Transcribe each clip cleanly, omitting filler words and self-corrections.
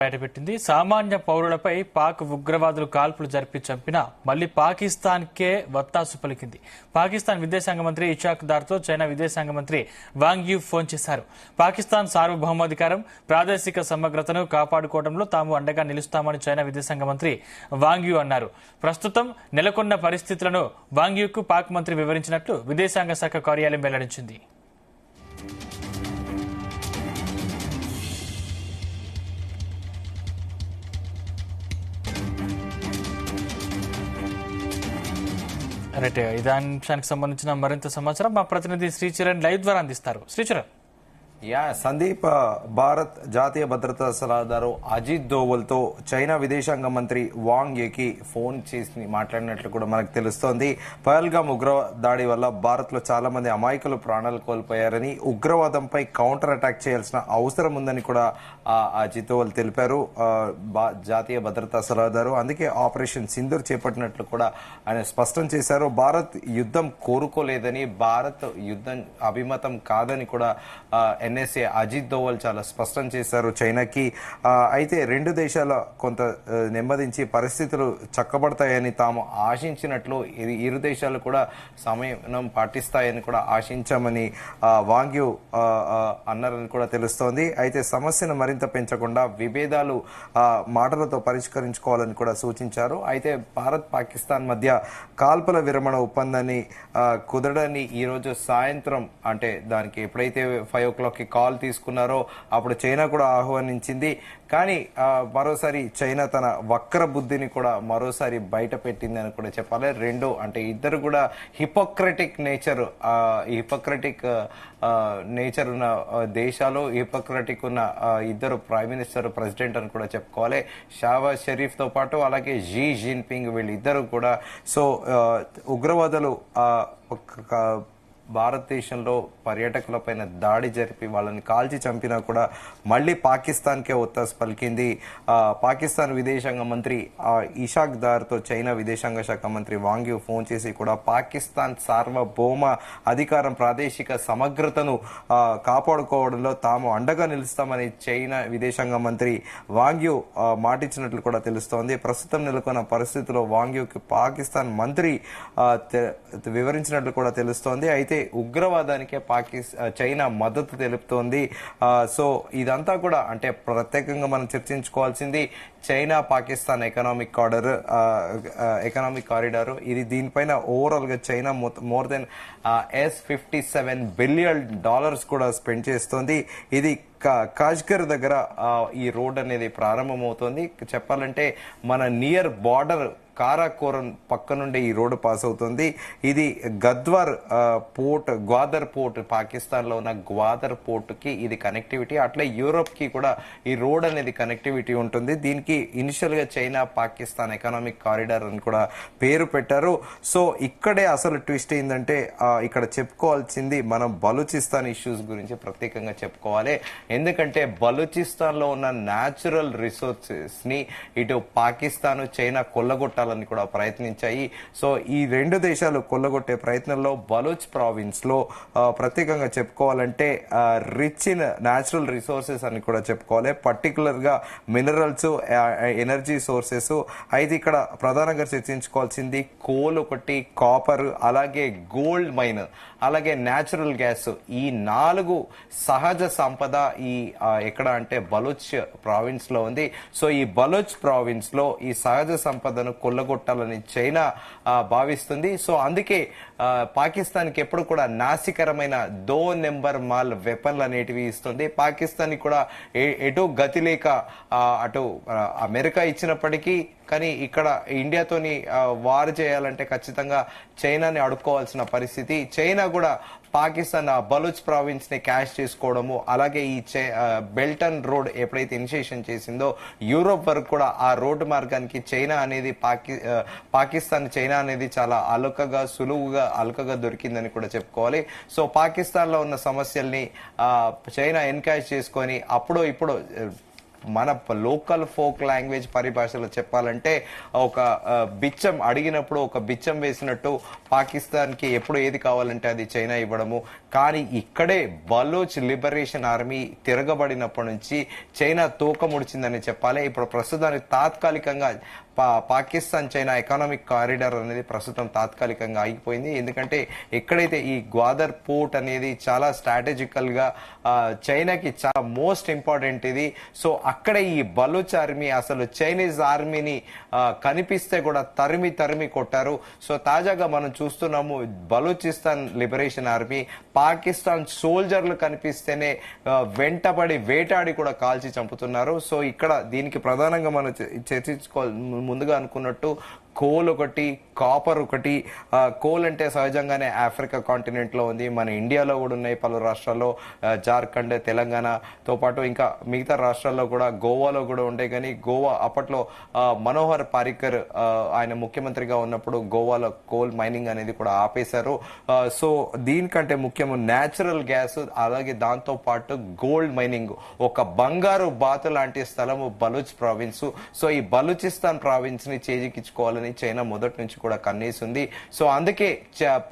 బయటపెట్టింది. సామాన్య పౌరులపై పాక్ ఉగ్రవాదులు కాల్పులు జరిపి చంపినా మళ్లీ పాకిస్తాన్కే వత్తాసు పలికింది. పాకిస్తాన్ విదేశాంగ మంత్రి ఇషాక్ దార్తో చైనా విదేశాంగ మంత్రి వాంగ్ యీ ఫోన్ చేశారు. పాకిస్తాన్ సార్వభౌమాధికారం, ప్రాదేశిక సమగ్రతను కాపాడుకోవడంలో తాము అండగా నిలుస్తామని చైనా విదేశాంగ మంత్రి వాంగ్ యీ అన్నారు. ప్రస్తుతం నెలకొన్న పరిస్థితులను వాంగ్ యూకు పాక్ మంత్రి వివరించినట్లు విదేశాంగ శాఖ కార్యాలయం వెల్లడించింది. ఇదే అంశానికి సంబంధించిన మరింత సమాచారం మా ప్రతినిధి శ్రీచరణ్ లైవ్ ద్వారా అందిస్తారు. శ్రీచరణ్. సందీప్, భారత్ జాతీయ భద్రతా సలహాదారు అజిత్ దోవల్ తో చైనా విదేశాంగ మంత్రి వాంగ్ యీకి ఫోన్ చేసి మాట్లాడినట్లు కూడా మనకు తెలుస్తోంది. పహల్గామ్ ఉగ్ర దాడి వల్ల భారత్ లో చాలా మంది అమాయకులు ప్రాణాలు కోల్పోయారని, ఉగ్రవాదంపై కౌంటర్ అటాక్ చేయాల్సిన అవసరం ఉందని కూడా అజిత్ దోవల్ తెలిపారు. జాతీయ భద్రతా సలహాదారు అందుకే ఆపరేషన్ సింధూర్ చేపట్టినట్లు కూడా ఆయన స్పష్టం చేశారు. భారత్ యుద్ధం కోరుకోలేదని, భారత్ యుద్ధం అభిమతం కాదని కూడా ఎన్ఎస్ఏ అజిత్ దోవల్ చాలా స్పష్టం చేశారు చైనాకి. అయితే రెండు దేశాల కొంత నెమ్మదించి పరిస్థితులు చక్కబడతాయని తాము ఆశించినట్లు ఇరు దేశాలు కూడా సమయం పాటిస్తాయని కూడా ఆశించామని వాంగ్ యీ అన్నారని కూడా తెలుస్తోంది. అయితే సమస్యను మరింత పెంచకుండా విభేదాలు మాటలతో పరిష్కరించుకోవాలని కూడా సూచించారు. అయితే భారత్ పాకిస్తాన్ మధ్య కాల్పుల విరమణ ఒప్పందాన్ని కుదరని ఈ రోజు సాయంత్రం, అంటే దానికి ఎప్పుడైతే 5 o'clock కాల్ తీసుకున్నారో అప్పుడు చైనా కూడా ఆహ్వానించింది. కానీ మరోసారి చైనా తన వక్ర బుద్ధిని కూడా మరోసారి బయట పెట్టింది అని కూడా చెప్పాలి. రెండు అంటే ఇద్దరు కూడా హిపోక్రటిక్ నేచర్ ఉన్న దేశాలు, హిపోక్రటిక్ ఉన్న ఇద్దరు ప్రైమ్ మినిస్టర్, ప్రెసిడెంట్ అని కూడా చెప్పుకోవాలి. షాబాజ్ షరీఫ్ తో పాటు అలాగే షీ జిన్పింగ్ వీళ్ళిద్దరు కూడా ఉగ్రవాదులు భారతదేశంలో పర్యాటకులపైన దాడి జరిపి వాళ్ళని కాల్చి చంపినా కూడా మళ్లీ పాకిస్తాన్కే ఒత్తాసు పలికింది. పాకిస్తాన్ విదేశాంగ మంత్రి ఇషాక్ దార్తో చైనా విదేశాంగ శాఖ మంత్రి వాంగ్ యీ ఫోన్ చేసి కూడా పాకిస్తాన్ సార్వభౌమ అధికారం, ప్రాదేశిక సమగ్రతను కాపాడుకోవడంలో తాము అండగా నిలుస్తామని చైనా విదేశాంగ మంత్రి వాంగ్ యీ మాటిచ్చినట్లు కూడా తెలుస్తోంది. ప్రస్తుతం నెలకొన్న పరిస్థితుల్లో వాంగ్ యూకి పాకిస్తాన్ మంత్రి వివరించినట్లు కూడా తెలుస్తోంది. అయితే ఉగ్రవాదానికే చైనా మద్దతు తెలుపుతోంది. సో ఇదంతా కూడా అంటే ప్రత్యేకంగా మనం చర్చించుకోవాల్సింది చైనా పాకిస్తాన్ ఎకనామిక్ కారిడార్. ఇది దీనిపైన ఓవరాల్ గా చైనా మోర్ దెన్ $57 బిలియన్ కూడా స్పెండ్ చేస్తోంది. ఇది కాష్గర్ దగ్గర ఈ రోడ్ అనేది ప్రారంభమవుతోంది. చెప్పాలంటే మన నియర్ బార్డర్ కారాకోరన్ పక్క నుండి ఈ రోడ్డు పాస్ అవుతుంది. ఇది గద్వార్ గ్వాదర్ పోర్ట్, పాకిస్తాన్ లో ఉన్న గ్వాదర్ పోర్ట్ కి ఇది కనెక్టివిటీ. అట్లే యూరోప్ కి కూడా ఈ రోడ్ అనేది కనెక్టివిటీ ఉంటుంది. దీనికి ఇనిషియల్ గా చైనా పాకిస్తాన్ ఎకనామిక్ కారిడార్ అని కూడా పేరు పెట్టారు. సో ఇక్కడే అసలు ట్విస్ట్ ఏంటంటే ఇక్కడ చెప్పుకోవాల్సింది మనం బలూచిస్తాన్ ఇష్యూస్ గురించి ప్రత్యేకంగా చెప్పుకోవాలి. ఎందుకంటే బలూచిస్తాన్ లో ఉన్న న్యాచురల్ రిసోర్సెస్ ని ఇటు పాకిస్తాన్, చైనా కొల్లగొట్టాలని కూడా ప్రయత్నించాయి. సో ఈ రెండు దేశాలు కొల్లగొట్టే ప్రయత్నంలో బలూచ్ ప్రావిన్స్ లో ప్రత్యేకంగా చెప్పుకోవాలంటే రిచ్ ఇన్ న్యాచురల్ రిసోర్సెస్ అని కూడా చెప్పుకోవాలి. పర్టికులర్ గా మినరల్స్, ఎనర్జీ సోర్సెస్. అయితే ఇక్కడ ప్రధానంగా చర్చించుకోవాల్సింది కోల్ ఒకటి, కాపర్, అలాగే గోల్డ్ మైన్, అలాగే న్యాచురల్ గ్యాస్. ఈ 4 సహజ సంపద ఈ ఎక్కడ అంటే బలూచ్ ప్రావిన్స్ లో ఉంది. సో ఈ బలూచ్ ప్రావిన్స్ లో ఈ సహజ సంపదను కొల్లగొట్టాలని చైనా భావిస్తుంది. సో అందుకే పాకిస్తాన్ కి ఎప్పుడు కూడా నాసికరమైన 2 నెంబర్ మాల్ వెపన్లు అనేటివి ఇస్తుంది. పాకిస్తాన్ కూడా ఎటు గతి లేక అటు అమెరికా ఇచ్చినప్పటికీ కానీ ఇక్కడ ఇండియాతోని వార్ చేయాలంటే ఖచ్చితంగా చైనాని అడుక్కోవాల్సిన పరిస్థితి. చైనా కూడా పాకిస్తాన్ బలూచ్ ప్రావిన్స్ ని క్యాష్ చేసుకోవడము, అలాగే ఈ బెల్టన్ రోడ్ ఎప్పుడైతే ఇనిషియేషన్ చేసిందో యూరోప్ వరకు కూడా ఆ రోడ్డు మార్గానికి చైనా అనేది పాకిస్తాన్ చైనా అనేది చాలా అలుకగా దొరికిందని కూడా చెప్పుకోవాలి. సో పాకిస్తాన్ లో ఉన్న సమస్యల్ని చైనా ఎన్కాష్ చేసుకొని అప్పుడు ఇప్పుడు మన లోకల్ ఫోక్ లాంగ్వేజ్ పరిభాషలో చెప్పాలంటే ఒక బిచ్చం అడిగినప్పుడు ఒక బిచ్చం వేసినట్టు పాకిస్తాన్ కి ఎప్పుడు ఏది కావాలంటే అది చైనా ఇవ్వడము. కానీ ఇక్కడే బలోచ్ లిబరేషన్ ఆర్మీ తిరగబడినప్పటి నుంచి చైనా తోక ముడిచిందని చెప్పాలి. ఇప్పుడు ప్రస్తుతానికి తాత్కాలికంగా పాకిస్తాన్ చైనా ఎకనామిక్ కారిడార్ అనేది ప్రస్తుతం తాత్కాలికంగా ఆగిపోయింది. ఎందుకంటే ఎక్కడైతే ఈ గ్వాదర్ పోర్ట్ అనేది చాలా స్ట్రాటజికల్ గా చైనాకి చాలా మోస్ట్ ఇంపార్టెంట్ ఇది. సో అక్కడే ఈ బలూచ్ ఆర్మీ అసలు చైనీస్ ఆర్మీని కనిపిస్తే కూడా తరిమి కొట్టారు. సో తాజాగా మనం చూస్తున్నాము బలూచిస్తాన్ లిబరేషన్ ఆర్మీ పాకిస్తాన్ సోల్జర్లు కనిపిస్తేనే వెంటబడి వేటాడి కూడా కాల్చి చంపుతున్నారు. సో ఇక్కడ దీనికి ప్రధానంగా మనం చర్చించుకోవాలి. ముందుగా అనుకున్నట్టు కోల్ ఒకటి, కాపర్ ఒకటి. కోల్ అంటే సహజంగానే ఆఫ్రికా కాంటినెంట్ లో ఉంది, మన ఇండియాలో కూడా ఉన్నాయి పలు రాష్ట్రాల్లో, జార్ఖండ్, తెలంగాణతో పాటు ఇంకా మిగతా రాష్ట్రాల్లో కూడా, గోవాలో కూడా ఉండే. కానీ గోవా అప్పట్లో మనోహర్ పారికర్ ఆయన ముఖ్యమంత్రిగా ఉన్నప్పుడు గోవాలో కోల్ మైనింగ్ అనేది కూడా ఆపేశారు. సో దీనికంటే ముఖ్యము న్యాచురల్ గ్యాస్, అలాగే దాంతో పాటు గోల్డ్ మైనింగ్. ఒక బంగారు బాతు లాంటి స్థలము బలూచ్ ప్రావిన్స్. సో ఈ బలూచిస్తాన్ ప్రావిన్స్ ని చేజిక్కించుకోవాలని చైనా మొదటి నుంచి కూడా కన్నేసింది. సో అందుకే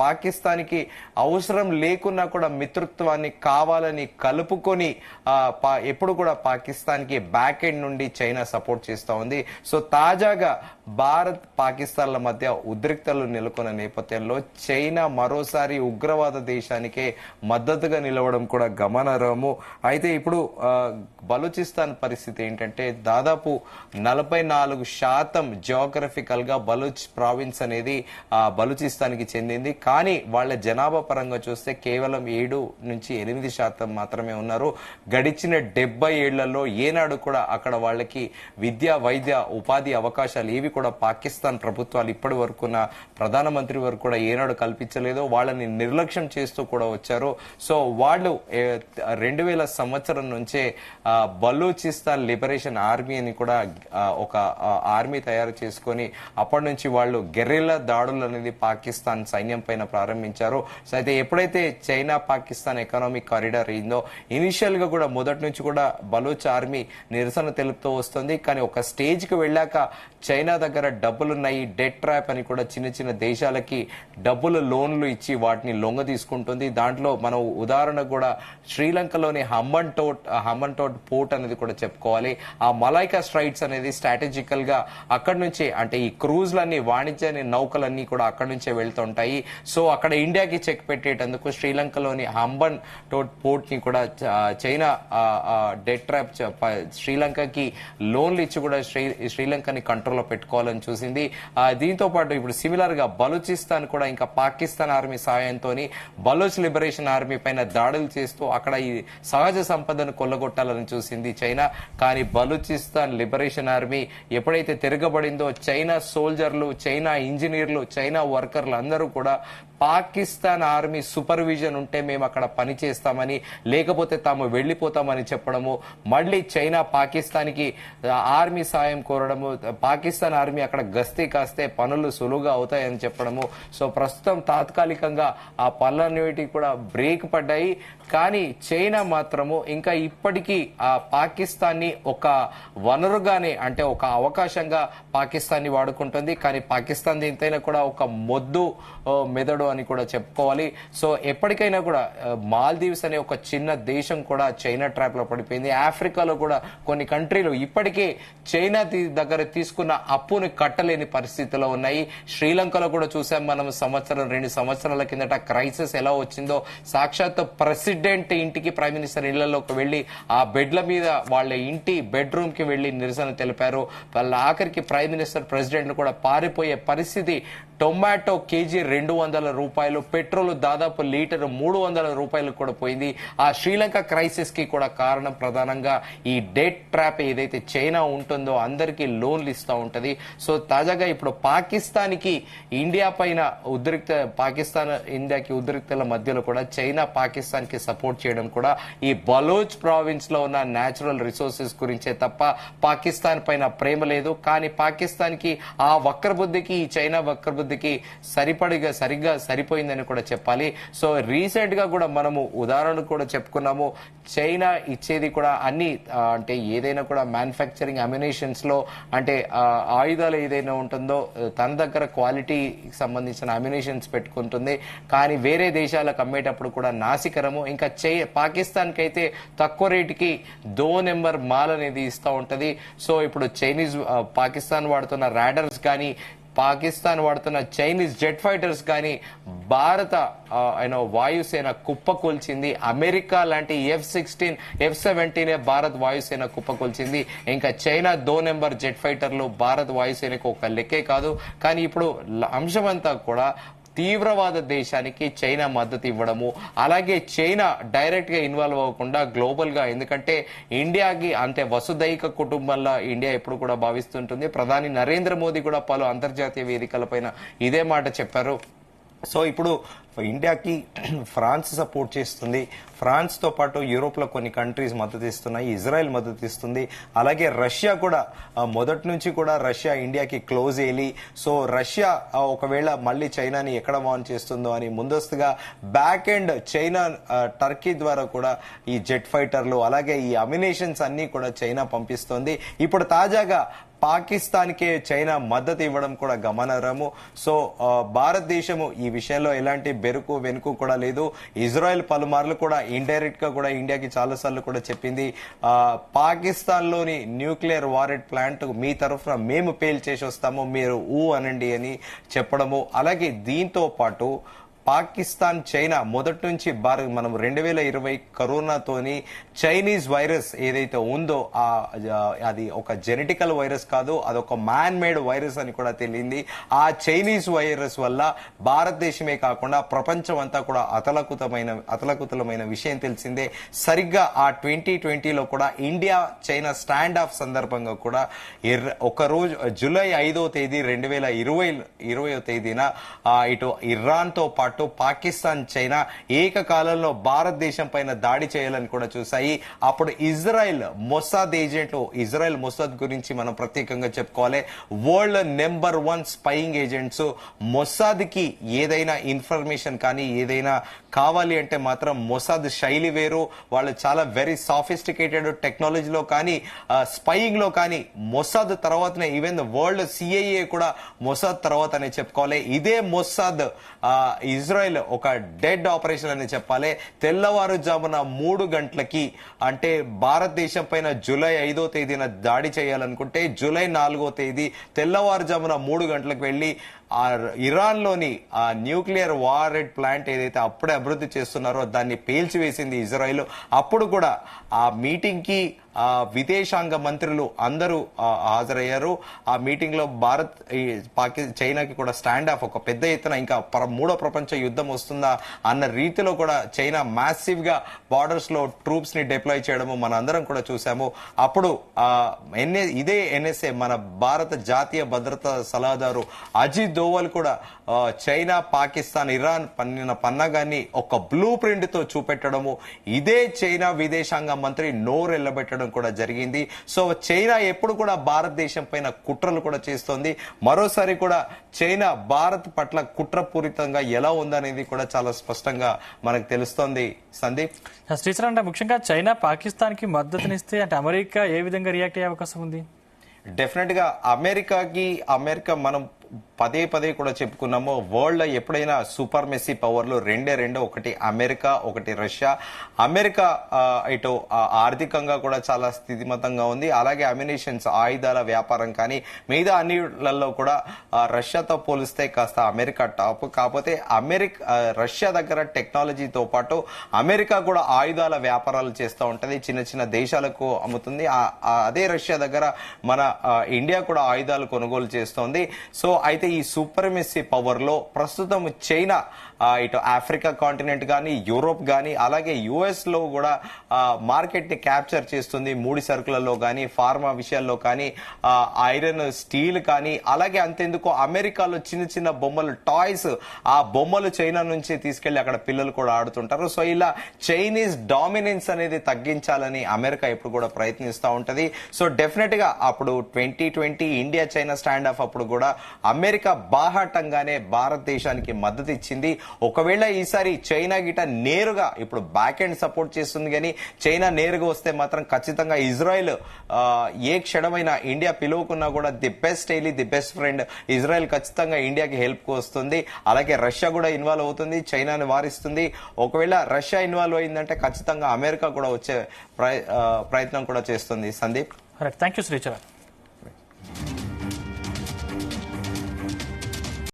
పాకిస్తాన్ కి అవసరం లేకున్నా కూడా మిత్రత్వాన్ని కావాలని కలుపుకొని ఎప్పుడు కూడా పాకిస్తాన్ కి బ్యాక్ ఎండ్ నుండి చైనా సపోర్ట్ చేస్తా ఉంది. సో తాజాగా భారత్ పాకిస్తాన్ల మధ్య ఉద్రిక్తలు నెలకొన్న నేపథ్యంలో చైనా మరోసారి ఉగ్రవాద దేశానికే మద్దతుగా నిలవడం కూడా గమనార్హము. అయితే ఇప్పుడు బలూచిస్తాన్ పరిస్థితి ఏంటంటే దాదాపు 44% జియోగ్రఫికల్ గా బలూచ్ ప్రావిన్స్ అనేది బలూచిస్తాన్ కి చెందింది. కానీ వాళ్ళ జనాభా పరంగా చూస్తే కేవలం 7-8% మాత్రమే ఉన్నారు. గడిచిన 70 ఏళ్లలో ఏనాడు కూడా అక్కడ వాళ్ళకి విద్య, వైద్య, ఉపాధి అవకాశాలు ఏవి కూడా పాకిస్తాన్ ప్రభుత్వాలు ఇప్పటి వరకున్న ప్రధానమంత్రి వరకు కూడా ఏనాడు కల్పించలేదు. వాళ్ళని నిర్లక్ష్యం చేస్తూ కూడా వచ్చారు. సో వాళ్ళు 2000 సంవత్సరం నుంచే బలూచిస్తాన్ లిబరేషన్ ఆర్మీ అని కూడా ఒక ఆర్మీ తయారు చేసుకొని అప్పటి నుంచి వాళ్ళు గెర్రిల్లా దాడులు అనేది పాకిస్తాన్ సైన్యం పైన ప్రారంభించారు. సో అయితే ఎప్పుడైతే చైనా పాకిస్తాన్ ఎకనామిక్ కారిడార్ అయిందో ఇనిషియల్ గా కూడా మొదటి నుంచి కూడా బలూచ్ ఆర్మీ నిరసన తెలుపుతూ వస్తుంది. కానీ ఒక స్టేజ్ కి వెళ్ళాక చైనా దగ్గర డబ్బులున్నాయి, డెట్ ట్రాప్ అని కూడా చిన్న చిన్న దేశాలకి డబ్బులు లోన్లు ఇచ్చి వాటిని లొంగ తీసుకుంటుంది. దాంట్లో మనం ఉదాహరణ కూడా శ్రీలంకలోని హంబన్ టోట్ పోర్ట్ అనేది కూడా చెప్పుకోవాలి. ఆ మలైకా స్ట్రైట్స్ అనేది స్ట్రాటజికల్ గా అక్కడి నుంచి అంటే ఈ క్రూజ్లన్నీ, వాణిజ్య నౌకలన్నీ కూడా అక్కడి నుంచే వెళ్తుంటాయి. సో అక్కడ ఇండియాకి చెక్ పెట్టేటందుకు శ్రీలంకలోని హంబన్ టోట్ పోర్ట్ ని కూడా చైనా డెట్ ట్రాప్ శ్రీలంకకి లోన్లు ఇచ్చి కూడా శ్రీలంకని కంట్రోల్లో పెట్టుకోవాలని చూసింది. దీంతో పాటు ఇప్పుడు సిమిలర్ గా బలూచిస్తాన్ కూడా ఇంకా పాకిస్తాన్ ఆర్మీ సాయంతో బలూచ్ లిబరేషన్ ఆర్మీ పైన దాడులు చేస్తూ అక్కడ ఈ సహజ సంపదను కొల్లగొట్టాలని చూసింది చైనా. కానీ బలూచిస్తాన్ లిబరేషన్ ఆర్మీ ఎప్పుడైతే తిరగబడిందో చైనా సోల్జర్లు, చైనా ఇంజనీర్లు, చైనా వర్కర్లు అందరూ కూడా పాకిస్తాన్ ఆర్మీ సూపర్విజన్ ఉంటే మేము అక్కడ పని చేస్తామని, లేకపోతే తాము వెళ్లిపోతామని చెప్పడము, మళ్ళీ చైనా పాకిస్తాన్ కి ఆర్మీ సాయం కోరడము, పాకిస్తాన్ ఆర్మీ అక్కడ గస్తీ కాస్తే పనులు సులువుగా అవుతాయని చెప్పడము. సో ప్రస్తుతం తాత్కాలికంగా ఆ పనులన్నిటి కూడా బ్రేక్ పడ్డాయి. కానీ చైనా మాత్రము ఇంకా ఇప్పటికీ ఆ పాకిస్తాన్ ని ఒక వనరుగానే, అంటే ఒక అవకాశంగా పాకిస్తాన్ ని వాడుకుంటుంది. కానీ పాకిస్తాన్ దీంతైనా కూడా ఒక మొద్దు మెదడు అని కూడా చెప్పుకోవాలి. సో ఎప్పటికైనా కూడా మాల్దీవ్స్ అనే ఒక చిన్న దేశం కూడా చైనా ట్రాప్ లో పడిపోయింది. ఆఫ్రికాలో కూడా కొన్ని కంట్రీలు ఇప్పటికే చైనా దగ్గర తీసుకున్న అప్పుని కట్టలేని పరిస్థితిలో ఉన్నాయి. శ్రీలంకలో కూడా చూసాం మనం 2 సంవత్సరాల కిందట క్రైసిస్ ఎలా వచ్చిందో. సాక్షాత్ ప్రెసిడెంట్ ఇంటికి, ప్రైమ్ మినిస్టర్ ఇళ్లలోకి వెళ్లి ఆ బెడ్ల మీద వాళ్ళ ఇంటి బెడ్రూమ్ కి వెళ్లి నిరసన తెలిపారు. వాళ్ళ ఆఖరికి ప్రైమ్ మినిస్టర్, ప్రెసిడెంట్ కూడా పారిపోయే పరిస్థితి. టొమాటో కేజీ 200 రూపాయలు, పెట్రోల్ దాదాపు లీటర్ 300 రూపాయలు కూడా పోయింది. ఆ శ్రీలంక క్రైసిస్ కి కూడా కారణం ప్రధానంగా ఈ డెట్ ట్రాప్ ఏదైతే చైనా ఉంటుందో అందరికీ లోన్లు ఇస్తూ ఉంటది. సో తాజాగా ఇప్పుడు పాకిస్తాన్ కి ఇండియా పైన పాకిస్తాన్ ఇండియాకి ఉద్రిక్తల మధ్యలో కూడా చైనా పాకిస్తాన్ కి సపోర్ట్ చేయడం కూడా ఈ బలోచ్ ప్రావిన్స్ లో ఉన్న న్యాచురల్ రిసోర్సెస్ గురించే తప్ప పాకిస్తాన్ పైన ప్రేమ లేదు. కానీ పాకిస్తాన్ కి ఆ వక్రబుద్ధికి, ఈ చైనా వక్రబుద్ధికి సరిగా సరిపోయిందని కూడా చెప్పాలి. సో రీసెంట్ గా కూడా మనము ఉదాహరణ కూడా చెప్పుకున్నాము, చైనా ఇచ్చేది కూడా అన్ని అంటే ఏదైనా కూడా మ్యానుఫ్యాక్చరింగ్ అమ్యునేషన్స్ లో అంటే ఆయుధాలు ఏదైనా ఉంటుందో తన దగ్గర క్వాలిటీకి సంబంధించిన అమ్యునేషన్స్ పెట్టుకుంటుంది. కానీ వేరే దేశాలకు అమ్మేటప్పుడు కూడా నాసికరము. ఇంకా పాకిస్తాన్ కి అయితే తక్కువ రేటుకి 2 నెంబర్ మాల్ అనేది ఇస్తూ ఉంటది. సో ఇప్పుడు చైనీస్ పాకిస్తాన్ వాడుతున్న రాడర్స్ కానీ, పాకిస్తాన్ వాడుతున్న చైనీస్ జెట్ ఫైటర్స్ కానీ భారత వాయుసేన కుప్పకూల్చింది. అమెరికా లాంటి F-16 F-17 భారత్ వాయుసేన కుప్పకూల్చింది. ఇంకా చైనా 2 నెంబర్ జెట్ ఫైటర్లు భారత వాయుసేనకు ఒక లెక్కే కాదు. కానీ ఇప్పుడు అంశమంతా కూడా తీవ్రవాద దేశానికి చైనా మద్దతు ఇవ్వడము, అలాగే చైనా డైరెక్ట్ గా ఇన్వాల్వ్ అవ్వకుండా గ్లోబల్ గా, ఎందుకంటే ఇండియాకి అంతే వసుదైక కుటుంబంలో ఇండియా ఎప్పుడు కూడా భావిస్తుంటుంది. ప్రధాని నరేంద్ర మోదీ కూడా పలు అంతర్జాతీయ వేదికలపైన ఇదే మాట చెప్పారు. సో ఇప్పుడు ఇండియాకి ఫ్రాన్స్ సపోర్ట్ చేస్తుంది. ఫ్రాన్స్ తో పాటు యూరోప్ లో కొన్ని కంట్రీస్ మద్దతు ఇస్తున్నాయి, ఇజ్రాయెల్ మద్దతు ఇస్తుంది. అలాగే రష్యా కూడా మొదటి నుంచి కూడా రష్యా ఇండియాకి క్లోజ్ అయ్యి, సో రష్యా ఒకవేళ మళ్ళీ చైనాని ఎక్కడ వాన్ చేస్తుందో అని ముందస్తుగా బ్యాక్ ఎండ్ చైనా టర్కీ ద్వారా కూడా ఈ జెట్ ఫైటర్లు అలాగే ఈ అమ్యునేషన్స్ అన్ని కూడా చైనా పంపిస్తోంది. ఇప్పుడు తాజాగా పాకిస్తాన్ కే చైనా మద్దతు ఇవ్వడం కూడా గమనార్హము. సో భారతదేశము ఈ విషయంలో ఎలాంటి బెరుకు వెనుకు కూడా లేదు. ఇజ్రాయెల్ పలుమార్లు కూడా ఇండైరెక్ట్ గా కూడా ఇండియాకి చాలా సార్లు కూడా చెప్పింది, పాకిస్తాన్ లోని న్యూక్లియర్ వారెడ్ ప్లాంట్ మీ తరఫున మేము పేల్ చేసి వస్తాము, మీరు అనండి అని చెప్పడము. అలాగే దీంతో పాటు పాకిస్తాన్ చైనా మొదటి నుంచి మనం 2020 కరోనాతోని చైనీస్ వైరస్ ఏదైతే ఉందో అది ఒక జెనెటికల్ వైరస్ కాదు, అదొక మ్యాన్ మేడ్ వైరస్ అని కూడా తెలియంది. ఆ చైనీస్ వైరస్ వల్ల భారతదేశమే కాకుండా ప్రపంచం అంతా కూడా అతలకుతలమైన విషయం తెలిసిందే. సరిగ్గా ఆ 2020లో కూడా ఇండియా చైనా స్టాండ్ ఆఫ్ సందర్భంగా కూడా ఒక రోజు జూలై 5వ తేదీ 2020 తేదీన ఇటు ఇరాన్ తో పాటు పాకిస్తాన్ చైనా ఏకకాలంలో భారతదేశం పైన దాడి చేయాలని కూడా చూశాయి. అప్పుడు ఇజ్రాయెల్ మొసాద్ ఏజెంట్లు, ఇజ్రాయెల్ మొసాద్ గురించి మనం ప్రత్యేకంగా చెప్పుకోవాలి. World number 1 spying agents. Mossad కి ఏదైనా ఇన్ఫర్మేషన్ కానీ ఏదైనా కావాలి అంటే మాత్రం మొసాద్ శైలి వేరు. వాళ్ళు చాలా వెరీ సాఫిస్టికేటెడ్ టెక్నాలజీలో కానీ స్పైయింగ్ లో కానీ మొసాద్ తర్వాతనే, ఈవెన్ వరల్డ్ CIA కూడా మొసాద్ తర్వాతనే చెప్పుకోవాలి. ఇదే మొసాద్ ఇజ్రాయెల్ ఒక డెడ్ ఆపరేషన్ అని చెప్పాలి. తెల్లవారుజామున 3 గంటలకి అంటే భారతదేశం పైన జూలై 5వ తేదీన దాడి చేయాలనుకుంటే జూలై 4వ తేదీ తెల్లవారుజామున 3 గంటలకు వెళ్లి ఇరాన్ లోని ఆ న్యూక్లియర్ వారెడ్ ప్లాంట్ ఏదైతే అప్పుడే అభివృద్ధి చేస్తున్నారో దాన్ని పేల్చివేసింది ఇజ్రాయెల్. అప్పుడు కూడా ఆ మీటింగ్ కి విదేశాంగ మంత్రులు అందరూ హాజరయ్యారు. ఆ మీటింగ్ లో భారత్ చైనాకి కూడా స్టాండ్ ఆఫ్, ఒక పెద్ద ఎత్తున ఇంకా 3వ ప్రపంచ యుద్ధం వస్తుందా అన్న రీతిలో కూడా చైనా మాసివ్ గా బార్డర్స్ లో ట్రూప్స్ ని డిప్లాయ్ చేయడము మన అందరం కూడా చూసాము. అప్పుడు ఇదే NSA మన భారత జాతీయ భద్రతా సలహాదారు అజిత్ దోవల్ కూడా చైనా, పాకిస్తాన్, ఇరాన్ పన్నిన పన్నాగాన్ని ఒక బ్లూ ప్రింట్ తో చూపెట్టడము, ఇదే చైనా విదేశాంగ మంత్రి నోరెళ్లబెట్టడం కూడా జరిగింది. సో చైనా ఎప్పుడు కూడా భారతదేశం పైన కుట్రలు కూడా చేస్తోంది. మరోసారి కూడా చైనా భారత్ పట్ల కుట్రపూరితంగా ఎలా ఉందనేది కూడా చాలా స్పష్టంగా మనకు తెలుస్తోంది. సందీప్, శ్రీచరణ్, అంటే ముఖ్యంగా చైనా పాకిస్తాన్ కి మద్దతునిస్తే అంటే అమెరికా ఏ విధంగా రియాక్ట్ అయ్యే అవకాశం ఉంది? డెఫినెట్ గా అమెరికా మనం పదే కూడా చెప్పుకున్నాము. వరల్డ్ లో ఎప్పుడైనా సూపర్ మెస్సీ పవర్లు రెండే, ఒకటి అమెరికా, ఒకటి రష్యా. అమెరికా ఇటు ఆర్థికంగా కూడా చాలా స్థితిమంతంగా ఉంది. అలాగే అమ్యునేషన్స్, ఆయుధాల వ్యాపారం కానీ మిగతా అన్నిలలో కూడా రష్యాతో పోలిస్తే కాస్త అమెరికా టాప్. కాకపోతే రష్యా దగ్గర టెక్నాలజీతో పాటు అమెరికా కూడా ఆయుధాల వ్యాపారాలు చేస్తూ ఉంటది, చిన్న దేశాలకు అమ్ముతుంది. అదే రష్యా దగ్గర మన ఇండియా కూడా ఆయుధాలు కొనుగోలు చేస్తోంది. సో అయితే ఈ సూపర్మెసీ పవర్ లో ప్రస్తుతం చైనా ఇటు ఆఫ్రికా కాంటినెంట్ కానీ యూరోప్ కానీ అలాగే యుఎస్ లో కూడా మార్కెట్ ని క్యాప్చర్ చేస్తుంది. ముడి సరుకులలో కానీ ఫార్మా విషయాల్లో కానీ ఐరన్ స్టీల్ కానీ అలాగే అంతెందుకు అమెరికాలో చిన్న చిన్న బొమ్మలు టాయ్స్ ఆ బొమ్మలు చైనా నుంచి తీసుకెళ్లి అక్కడ పిల్లలు కూడా ఆడుతుంటారు. సో ఇలా చైనీస్ డామినెన్స్ అనేది తగ్గించాలని అమెరికా ఎప్పుడు కూడా ప్రయత్నిస్తూ ఉంటది. సో డెఫినెట్ గా అప్పుడు 2020 ఇండియా చైనా స్టాండ్ ఆఫ్ అప్పుడు కూడా అమెరికా బాహాటంగానే భారతదేశానికి మద్దతు ఇచ్చింది. ఒకవేళ ఈసారి చైనా గిట నేరుగా ఇప్పుడు బ్యాక్ ఎండ్ సపోర్ట్ చేస్తుంది కానీ చైనా నేరుగా వస్తే మాత్రం ఖచ్చితంగా ఇజ్రాయెల్ ఏ క్షణమైనా ఇండియా పిలువకున్నా కూడా the best ally the best friend Israel ఖచ్చితంగా ఇండియాకి హెల్ప్ కు వస్తుంది. అలాగే రష్యా కూడా ఇన్వాల్వ్ అవుతుంది, చైనాని వారిస్తుంది. ఒకవేళ రష్యా ఇన్వాల్వ్ అయిందంటే ఖచ్చితంగా అమెరికా కూడా వచ్చే ప్రయత్నం కూడా చేస్తుంది. Sandeep, thank you Sricharan.